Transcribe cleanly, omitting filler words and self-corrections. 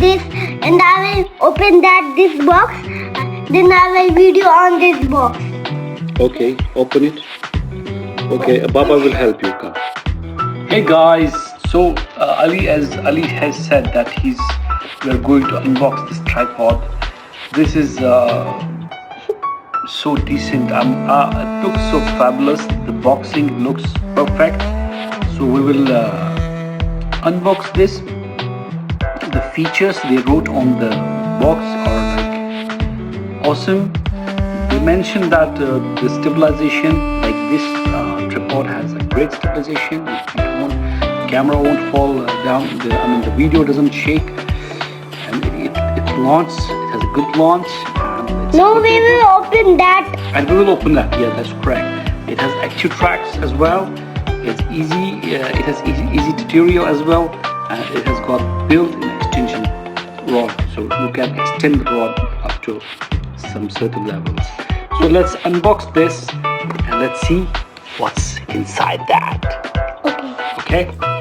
this and I will open this box. Then I will video on this box. Okay, open it. Okay, Baba will help you. Come. Hey guys, so Ali has said that we are going to unbox this tripod. This is so decent. It looks so fabulous. The boxing looks perfect. So we will unbox this. The features they wrote on the box are like awesome. They mentioned that the stabilization, like this tripod has a great stabilization. Camera won't fall down. The video doesn't shake, and it launches. It has a good launch. No, we will open that. And we will open that. Yeah, that's correct. It has active tracks as well. It's easy. It has easy tutorial as well. And it has got built-in extension rod, so you can extend the rod up to some certain levels. So let's unbox this and let's see what's inside that. Okay. Okay.